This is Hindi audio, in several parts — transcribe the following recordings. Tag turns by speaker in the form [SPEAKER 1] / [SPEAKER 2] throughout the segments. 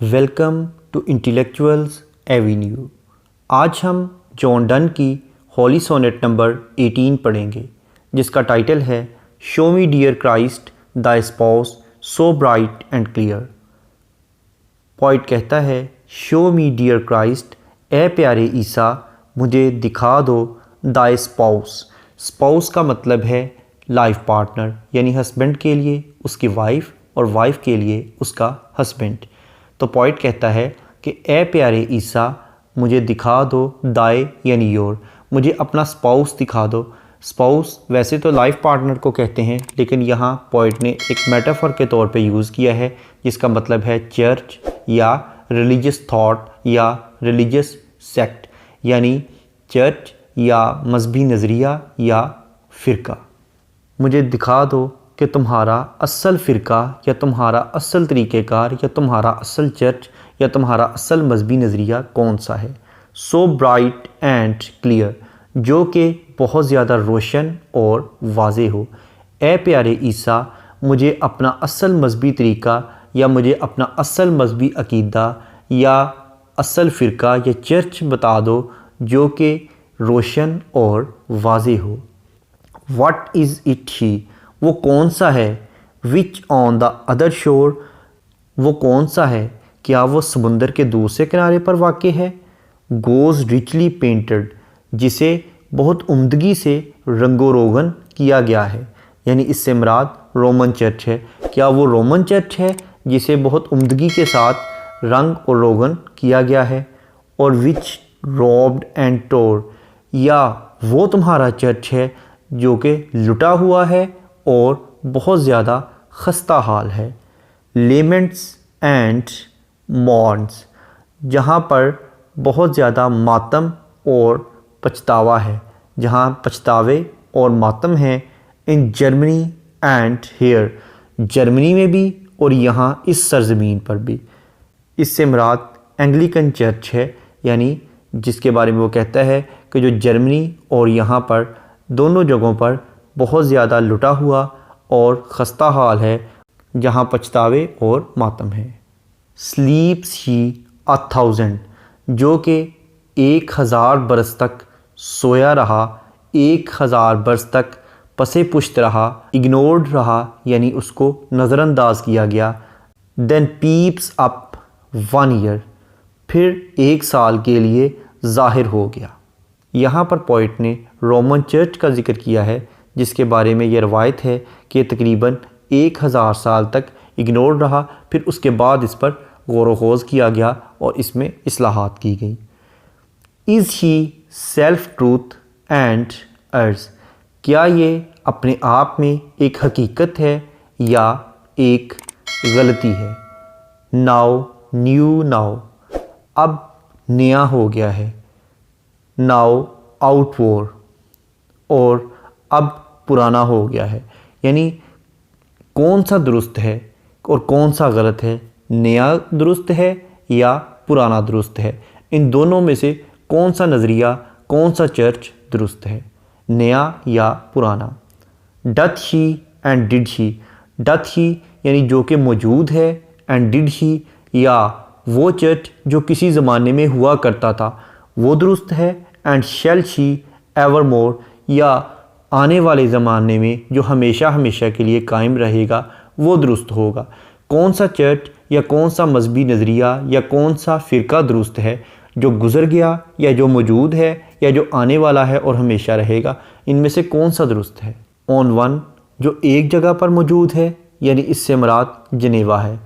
[SPEAKER 1] Welcome to intellectuals Avenue. आज हम जॉन डन की होली सोनेट नंबर 18 पढ़ेंगे, जिसका टाइटल है show me dear Christ the spouse so bright and clear. Poet कहता है, शो मी डियर क्राइस्ट, ए प्यारे ईसा मुझे दिखा दो द स्पाउस। स्पाउस का मतलब है लाइफ पार्टनर, यानी हस्बैंड के लिए उसकी वाइफ और वाइफ के लिए उसका हस्बैंड। तो पोइट कहता है कि ए प्यारे ईसा मुझे दिखा दो दाए यानी योर, मुझे अपना स्पाउस दिखा दो। स्पाउस वैसे तो लाइफ पार्टनर को कहते हैं, लेकिन यहाँ पोइट ने एक मेटाफर के तौर पे यूज़ किया है, जिसका मतलब है चर्च या रिलीजियस थॉट या रिलीजियस सेक्ट, यानी चर्च या मजहबी नज़रिया या फ़िरका। मुझे दिखा दो कि तुम्हारा असल फ़िरका या तुम्हारा असल तरीक़ेकार या तुम्हारा असल चर्च या तुम्हारा असल मजहबी नज़रिया कौन सा है। सो ब्राइट एंड क्लियर, जो कि बहुत ज़्यादा रोशन और वाज़े हो। ए प्यारे ईसा मुझे अपना असल मजहबी तरीक़ा या मुझे अपना असल मजहबी अक़ीदा या असल फ़िरका या चर्च बता दो, जो कि रोशन और वाज़े हो। व्हाट इज़ इट ही, वो कौन सा है। विच ऑन द अदर शोर, वो कौन सा है, क्या वो समुंदर के दूसरे किनारे पर वाक़ है। गोज़ रिचली पेंटेड, जिसे बहुत उम्दगी से रंगो रोगन किया गया है, यानी इससे मुराद रोमन चर्च है। क्या वो रोमन चर्च है जिसे बहुत उम्दगी के साथ रंग और रोगन किया गया है। और विच रॉब्ड एंड टोर, या वो तुम्हारा चर्च है जो कि लुटा हुआ है और बहुत ज़्यादा खस्ता हाल है। लेमेंट्स एंड मॉर्न्स, जहाँ पर बहुत ज़्यादा मातम और पछतावा है, जहाँ पछतावे और मातम हैं। In Germany and here, Germany में भी और यहाँ इस सरज़मीन पर भी। इससे मुराद एंग्लिकन चर्च है, यानी जिसके बारे में वो कहता है कि जो जर्मनी और यहाँ पर दोनों जगहों पर बहुत ज़्यादा लुटा हुआ और खस्ता हाल है, जहाँ पछतावे और मातम है। स्लीप्स ही 1000, जो कि 1000 बरस तक सोया रहा, 1000 बरस तक पसे पुश्त रहा, इग्नोर्ड रहा, यानी उसको नज़रअंदाज किया गया। देन पीप्स अप 1 ईयर, फिर 1 साल के लिए ज़ाहिर हो गया। यहाँ पर पोइट ने रोमन चर्च का जिक्र किया है, जिसके बारे में यह रवायत है कि तकरीबन 1000 साल तक इग्नोर रहा, फिर उसके बाद इस पर गौर व खोज किया गया और इसमें इस्लाहात की गई। Is he self truth and अर्ज, क्या ये अपने आप में एक हकीकत है या एक गलती है। नाउ न्यू, नाउ अब नया हो गया है। नाउ आउटवोर, और अब पुराना हो गया है, यानी कौन सा दुरुस्त है और कौन सा गलत है, नया दुरुस्त है या पुराना दुरुस्त है। इन दोनों में से कौन सा नज़रिया, कौन सा चर्च दुरुस्त है, नया या पुराना। Doth he and did he, doth he यानी जो कि मौजूद है, एंड डिड ही या वो चर्च जो किसी ज़माने में हुआ करता था वो दुरुस्त है। And shall she ever more, या आने वाले ज़माने में जो हमेशा हमेशा के लिए कायम रहेगा वो दुरुस्त होगा। कौन सा चर्च या कौन सा मजहबी नज़रिया या कौन सा फ़िरका दुरुस्त है, जो गुज़र गया या जो मौजूद है या जो आने वाला है और हमेशा रहेगा, इनमें से कौन सा दुरुस्त है। ऑन 1, जो एक जगह पर मौजूद है, यानी इससे मुराद जनेवा है।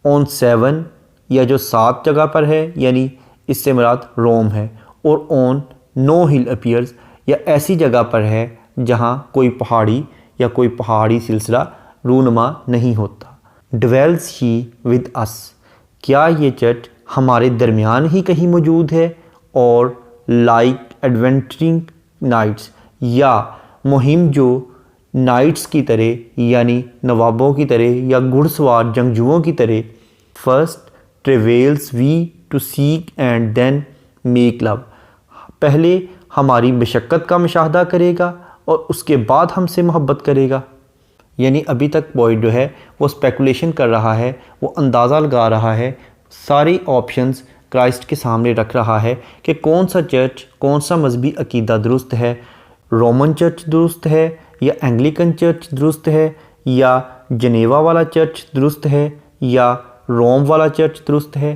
[SPEAKER 1] ऑन 7, या जो 7 जगह पर है, यानी इससे मुराद रोम है। और ऑन नो हिल अपीयर्स, या ऐसी जगह पर है जहाँ कोई पहाड़ी या कोई पहाड़ी सिलसिला रूनुमा नहीं होता। ड्वेल्स ही विद अस, क्या ये चर्च हमारे दरमियान ही कहीं मौजूद है। और लाइक एडवेंचरिंग नाइट्स, या मुहिम जो नाइट्स की तरह, यानी नवाबों की तरह या घुड़सवार जंगजुओं की तरह। First travels we to seek and then make love, पहले हमारी मशक्क़त का मुशाहदा करेगा और उसके बाद हमसे मोहब्बत करेगा। यानी अभी तक पोइट जो है वो स्पेकुलेशन कर रहा है, वो अंदाज़ा लगा रहा है सारे ऑप्शंस क्राइस्ट के सामने रख रहा है कि कौन सा चर्च, कौन सा मजहबी अकीदा दुरुस्त है। रोमन चर्च दुरुस्त है या एंग्लिकन चर्च दुरुस्त है या जनेवा वाला चर्च दुरुस्त है या रोम वाला चर्च दुरुस्त है,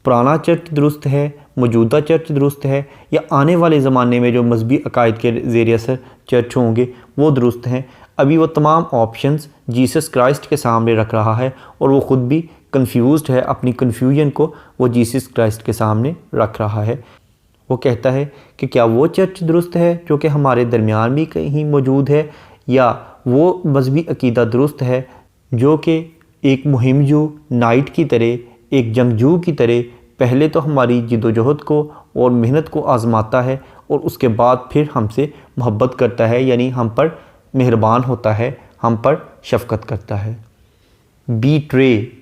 [SPEAKER 1] पुराना चर्च दुरुस्त है, मौजूदा चर्च दुरुस्त है या आने वाले ज़माने में जो मजहबी अकायद के ज़रिए असर चर्च होंगे वो दुरुस्त हैं। अभी वो तमाम ऑप्शंस जीसस क्राइस्ट के सामने रख रहा है और वो ख़ुद भी कंफ्यूज्ड है। अपनी कन्फ्यूजन को वो जीसस क्राइस्ट के सामने रख रहा है। वो कहता है कि क्या वो चर्च दुरुस्त है जो कि हमारे दरमियान भी कहीं मौजूद है, या वो मजहबी अकीदा दुरुस्त है जो कि एक मुहिमजू नाइट की तरह, एक जंगजू की तरह पहले तो हमारी जिद्दोजहद को और मेहनत को आज़माता है और उसके बाद फिर हमसे मोहब्बत करता है, यानी हम पर मेहरबान होता है, हम पर शफ़क़त करता है। बीट्रे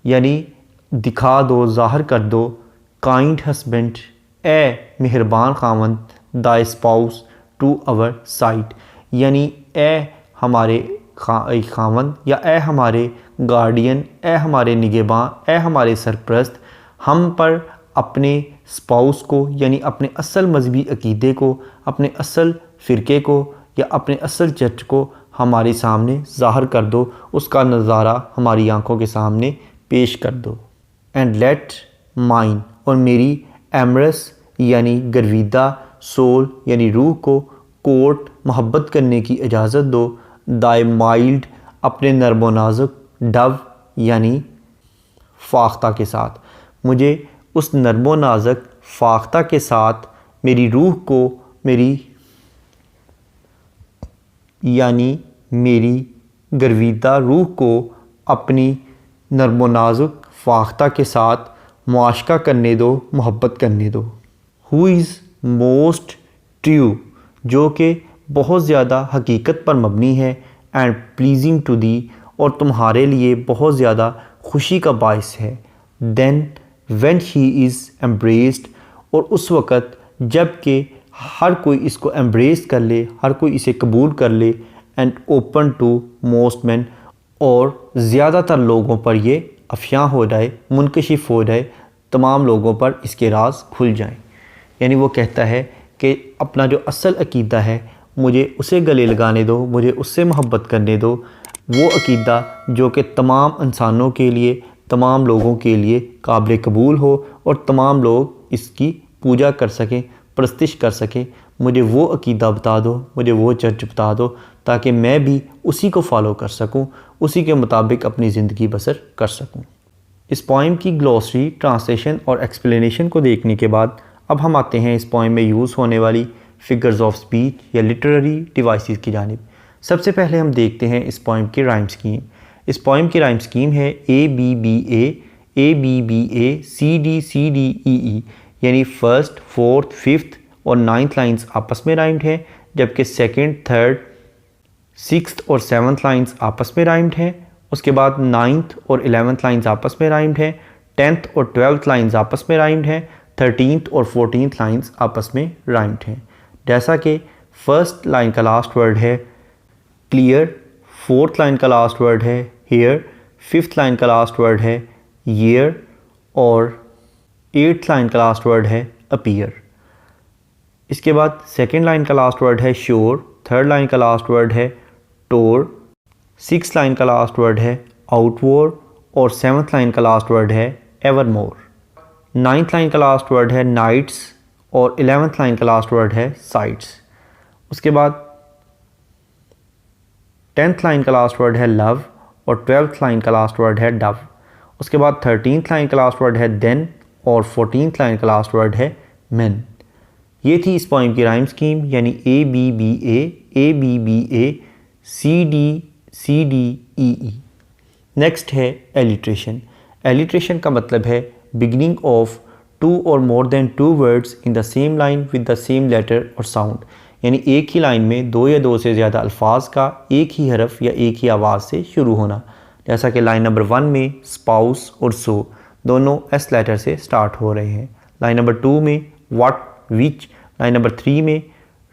[SPEAKER 1] यानी दिखा दो, ज़ाहिर कर दो। काइंड हस्बैंड, ए मेहरबान खावंद, दाई स्पाउस टू आवर साइड, यानी ए हमारे खावंद या ए हमारे गार्डियन, ए हमारे निगहबान, ए हमारे सरपरस्त, हम पर अपने स्पाउस को यानी अपने असल मजहबी अकीदे को, अपने असल फ़िरके को या अपने असल चर्च को हमारे सामने ज़ाहिर कर दो, उसका नज़ारा हमारी आंखों के सामने पेश कर दो। एंड लेट माइन, और मेरी एमरस यानी गर्विदा सोल यानी रूह को कोर्ट मोहब्बत करने की इजाज़त दो। दाई माइल्ड, अपने नरम नाजुक, डव यानी फाख्ता के साथ, मुझे उस नरम नाजुक फाख्ता के साथ मेरी रूह को, मेरी यानी मेरी गर्विदा रूह को अपनी नरम नाजुक फाख्ता के साथ मुआशका करने दो, मोहब्बत करने दो। हु इज़ मोस्ट ट्रू, जो कि बहुत ज़्यादा हकीकत पर मबनी है, एंड प्लीजिंग टू दी, और तुम्हारे लिए बहुत ज़्यादा खुशी का बायस है। Then when he is embraced, और उस वक़्त जब कि हर कोई इसको एम्ब्रेस कर ले, हर कोई इसे कबूल कर ले, and open to most men, और ज़्यादातर लोगों पर ये अफ़शां हो जाए, मुनकशिफ हो जाए, तमाम लोगों पर इसके राज खुल जाएं। यानी वो कहता है कि अपना जो असल अकीदा है मुझे उसे गले लगाने दो, मुझे उससे मोहब्बत करने दो, वो अकीदा जो कि तमाम इंसानों के लिए, तमाम लोगों के लिए काबिल कबूल हो और तमाम लोग इसकी पूजा कर सकें, परस्तिश कर सकें। मुझे वो अकीदा बता दो, मुझे वो चर्च बता दो, ताकि मैं भी उसी को फॉलो कर सकूं, उसी के मुताबिक अपनी ज़िंदगी बसर कर सकूं। इस पोइम की ग्लॉसरी, ट्रांसलेशन और एक्सप्लेनेशन को देखने के बाद अब हम आते हैं इस पोइम में यूज़ होने वाली फिगर्स ऑफ स्पीच या लिटरेरी डिवाइसेस की जानिब। सबसे पहले हम देखते हैं इस पोइम की राइम स्कीम। इस पोइम की राइम स्कीम है A B B A C D E E, यानी फर्स्ट, फोर्थ, फिफ्थ और नाइन्थ लाइंस आपस में राइम्ड हैं, जबकि सेकंड, थर्ड, सिक्स्थ और सेवन्थ लाइंस आपस में राइम्ड हैं। उसके बाद नाइन्थ और 11th लाइंस आपस में राइम्ड हैं। 10th और 12th लाइंस आपस में राइम्ड हैं। 13th और 14th लाइंस आपस में राइम्ड हैं। जैसा कि फर्स्ट लाइन का लास्ट वर्ड है क्लियर, फोर्थ लाइन का लास्ट वर्ड है हेयर, फिफ्थ लाइन का लास्ट वर्ड है ईयर और 8th लाइन का लास्ट वर्ड है अपीयर। इसके बाद सेकेंड लाइन का लास्ट वर्ड है श्योर, थर्ड लाइन का लास्ट वर्ड है टोर, 6th लाइन का लास्ट वर्ड है आउटवोर और 7th लाइन का लास्ट वर्ड है एवरमोर। 9th लाइन का लास्ट वर्ड है नाइट्स और 11th लाइन का लास्ट वर्ड है साइट्स। उसके बाद 10th लाइन का लास्ट वर्ड है लव और 12th लाइन का लास्ट वर्ड है डव। उसके बाद 13th लाइन का लास्ट वर्ड है देन और 14th लाइन का लास्ट वर्ड है मैन। ये थी इस पोइम की राइम स्कीम, यानी A B B A C D E E. Next है एलिट्रेशन। एलिट्रेशन का मतलब है बिगिनिंग ऑफ टू और more than two words in the same line with the same letter और साउंड, यानी एक ही लाइन में दो या दो से ज़्यादा अल्फाज का एक ही हरफ या एक ही आवाज़ से शुरू होना। जैसा कि लाइन नंबर 1 में स्पाउस और सो दोनों एस लेटर से स्टार्ट हो रहे हैं। लाइन नंबर 2 में व्हाट, विच। लाइन नंबर 3 में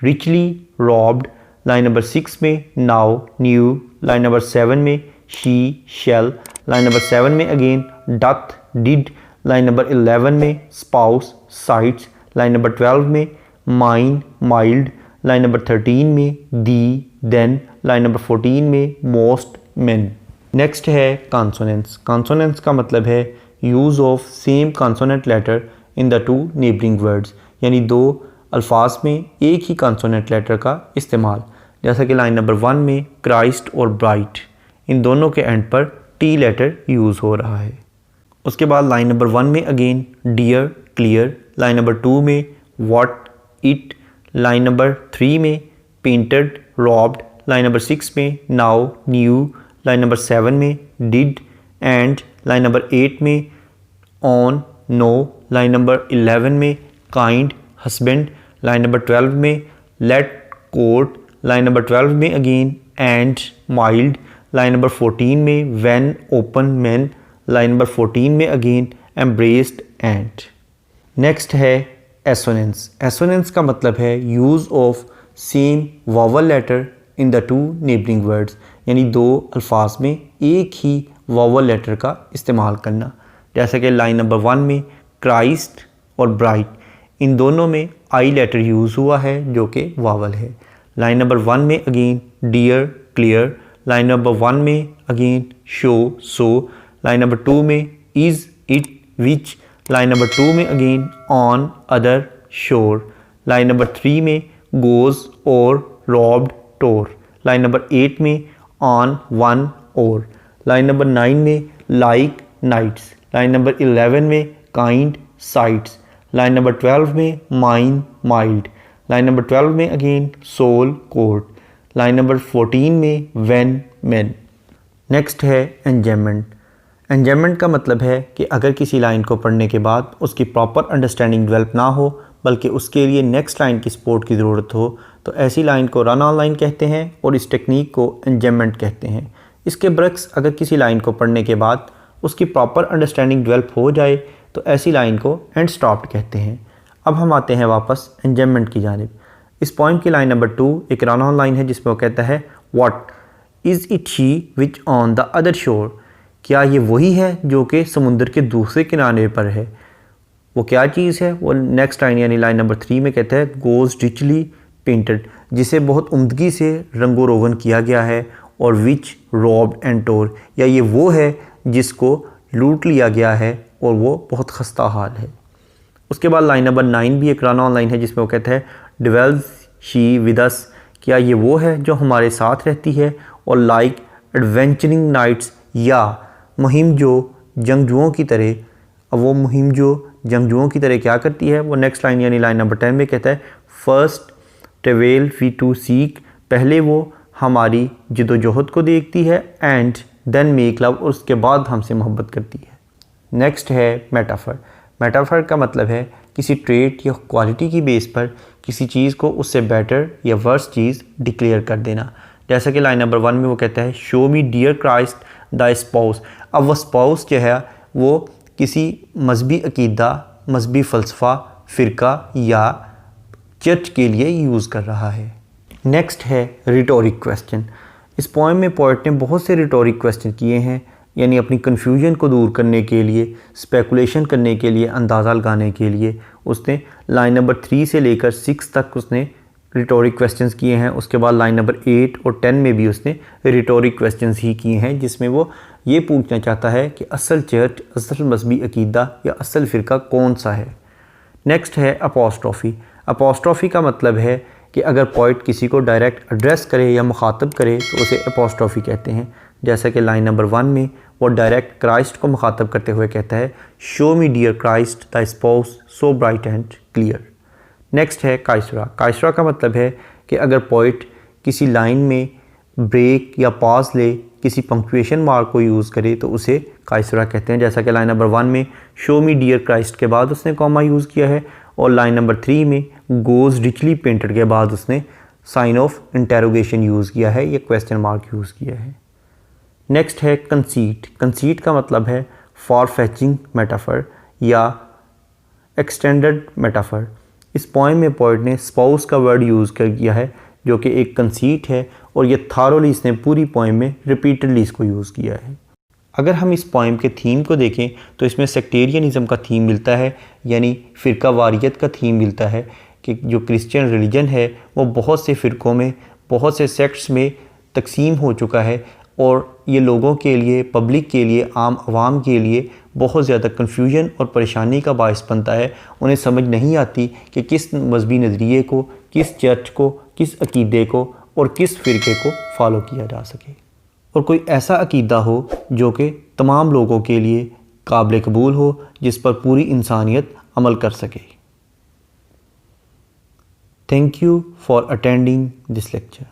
[SPEAKER 1] रिचली, रॉब्ड। लाइन नंबर 6 में नाउ, न्यू। लाइन नंबर 7 में शी, शेल। लाइन नंबर 7 में again doth, did. Line number 11 में स्पाउस साइट्स, लाइन नंबर 12 में माइन माइल्ड, लाइन नंबर 13 में दी देन, लाइन नंबर 14 में मोस्ट मेन। नेक्स्ट है कॉन्सोनेंट्स। कॉन्सोनेंट्स का मतलब है use of same consonant letter in the two neighbouring words, यानी दो अल्फाज में एक ही कॉन्सोनेंट लेटर का इस्तेमाल। जैसा कि लाइन नंबर 1 में क्राइस्ट और ब्राइट, इन दोनों के एंड पर टी लेटर यूज़ हो रहा है। उसके बाद लाइन नंबर 1 में again dear clear, line number 2 में व्हाट इट, लाइन नंबर 3 में पेंटेड रॉब्ड, लाइन नंबर 6 में नाउ न्यू, लाइन नंबर 7 में डिड एंड, लाइन नंबर 8 में ऑन नो, लाइन नंबर 11 में काइंड हस्बैंड, लाइन नंबर 12 में लेट कोर्ट, लाइन नंबर 12 में again and mild, line number 14 में when open men, line number 14 में अगेन एम्ब्रेस्ड एंड। नेक्स्ट है एसोनेंस। एसोनेंस का मतलब है use of same vowel letter in the two neighbouring words, यानी दो अल्फाज में एक ही वावल लेटर का इस्तेमाल करना। जैसे कि लाइन नंबर 1 में क्राइस्ट और ब्राइट, इन दोनों में आई लेटर यूज़ हुआ है जो कि वावल है। लाइन नंबर 1 में again dear clear, line number 1 में again show so, line number 2 में is it which, line number 2 में again on other shore, line number 3 में गोज़ और रॉब्ड टोर, लाइन नंबर 8 में ऑन वन और, लाइन नंबर 9 में लाइक नाइट्स, लाइन नंबर 11 में काइंड साइट्स, लाइन नंबर 12 में माइन माइल्ड, लाइन नंबर 12 में again soul court, line number 14 में व्हेन मैन। नेक्स्ट है एंजायमेंट। एंजायमेंट का मतलब है कि अगर किसी लाइन को पढ़ने के बाद उसकी प्रॉपर अंडरस्टैंडिंग डेवलप ना हो बल्कि उसके लिए नेक्स्ट लाइन की सपोर्ट की ज़रूरत हो तो ऐसी लाइन को रन ऑन लाइन कहते हैं और इस टेक्निक को एंजायमेंट कहते हैं। इसके बरक्स अगर किसी लाइन को पढ़ने के बाद उसकी प्रॉपर अंडरस्टैंडिंग डेवलप हो जाए तो ऐसी लाइन को एंड स्टॉप्ड कहते हैं। अब हम आते हैं वापस एंजायमेंट की जानिब। इस पॉइंट की लाइन नंबर 2 एक रन ऑन लाइन है जिसमें वो कहता है what is it she which on the other शोर, क्या ये वही है जो कि समुंदर के दूसरे किनारे पर है। वो क्या चीज़ है, वो नेक्स्ट लाइन यानी लाइन नंबर 3 में कहता है गोज़ रिचली पेंटेड, जिसे बहुत उम्दगी से रंगो रोगन किया गया है, और विच रॉब्ड एंड टोर, या ये वो है जिसको लूट लिया गया है और वो बहुत खस्ता हाल है। उसके बाद लाइन नंबर 9 भी एक रन ऑन लाइन है जिसमें वो कहता है डिवेल्स शी विद अस, क्या ये वो है जो हमारे साथ रहती है, और लाइक एडवेंचरिंग नाइट्स, या मुहिम जो जंगजुओं की तरह। अब वो मुहिम जो जंगजुओं की तरह क्या करती है, वो नेक्स्ट लाइन यानी लाइन नंबर 10 में कहता है first travel we to seek, पहले वो हमारी जिदोजहद को देखती है, एंड देन मेक लव, और उसके बाद हमसे मोहब्बत करती है। नेक्स्ट है मेटाफर। मेटाफर का मतलब है किसी ट्रेट या क्वालिटी की बेस पर किसी चीज़ को उससे बेटर या वर्स चीज़ डिक्लेयर कर देना। जैसा कि लाइन नंबर 1 में वो कहता है show me dear Christ the spouse. अब वह स्पाउस जो है वो किसी मजहबी अकीदा, मजहबी फ़लसफ़ा, फ़िरका या चर्च के लिए यूज़ कर रहा है। नेक्स्ट है रिटोरिक क्वेश्चन। इस पोएम में पोएट ने बहुत से रिटोरिक क्वेश्चन किए हैं, यानी अपनी कन्फ्यूजन को दूर करने के लिए, स्पेकुलेशन करने के लिए, अंदाज़ा लगाने के लिए उसने लाइन नंबर 3 से लेकर 6 तक उसने रिटोरिक क्वेश्चंस किए हैं। उसके बाद लाइन नंबर 8 और 10 में भी उसने रिटोरिक क्वेश्चंस ही किए हैं, जिसमें वो ये पूछना चाहता है कि असल चर्च, असल मजहबी अकीदा या असल फ़िरका कौन सा है। नेक्स्ट है अपोस्ट्रोफी। अपोस्ट्रोफी का मतलब है कि अगर पोइट किसी को डायरेक्ट एड्रेस करे या मुखातब करे तो उसे अपोस्ट्रोफी कहते हैं। जैसा कि लाइन नंबर 1 में वो डायरेक्ट क्राइस्ट को मुखातब करते हुए कहता है show me dear Christ the spouse so bright and clear. Next है काइसरा। काइसरा का मतलब है कि अगर पोइट किसी लाइन में ब्रेक या पॉज ले, किसी पंक्चुएशन मार्क को यूज़ करे तो उसे काइसरा कहते हैं। जैसा कि लाइन नंबर 1 में शो मी डियर क्राइस्ट के बाद उसने कॉमा यूज़ किया है, और लाइन नंबर 3 में गोज़ रिचली पेंटेड के बाद उसने साइन ऑफ इंटेरोगेशन यूज़ किया है, ये क्वेश्चन मार्क यूज़ किया है। नेक्स्ट है कंसीट। कंसीट का मतलब है फॉर फैचिंग मेटाफर या एक्सटेंडेड मेटाफर। इस पोएम में पोइट ने स्पाउस का वर्ड यूज़ कर किया है जो कि एक कंसीट है, और ये थारोली इसने पूरी पोएम में रिपीटेडली इसको यूज़ किया है। अगर हम इस पोएम के थीम को देखें तो इसमें सेक्टेरियनिज़म का थीम मिलता है, यानी फ़िरका वारियत का थीम मिलता है कि जो क्रिश्चियन रिलीजन है वो बहुत से फ़िरक़ों में, बहुत से सेक्ट्स में तकसीम हो चुका है और ये लोगों के लिए, पब्लिक के लिए, आम आवाम के लिए बहुत ज़्यादा कन्फ्यूजन और परेशानी का बायस बनता है। उन्हें समझ नहीं आती कि किस मजहबी नज़रिए को, किस चर्च को, किस अकीदे को और किस फ़िरके को फ़ॉलो किया जा सके और कोई ऐसा अकीदा हो जो कि तमाम लोगों के लिए काबिल कबूल हो, जिस पर पूरी इंसानियत अमल कर सके। Thank you for attending this lecture.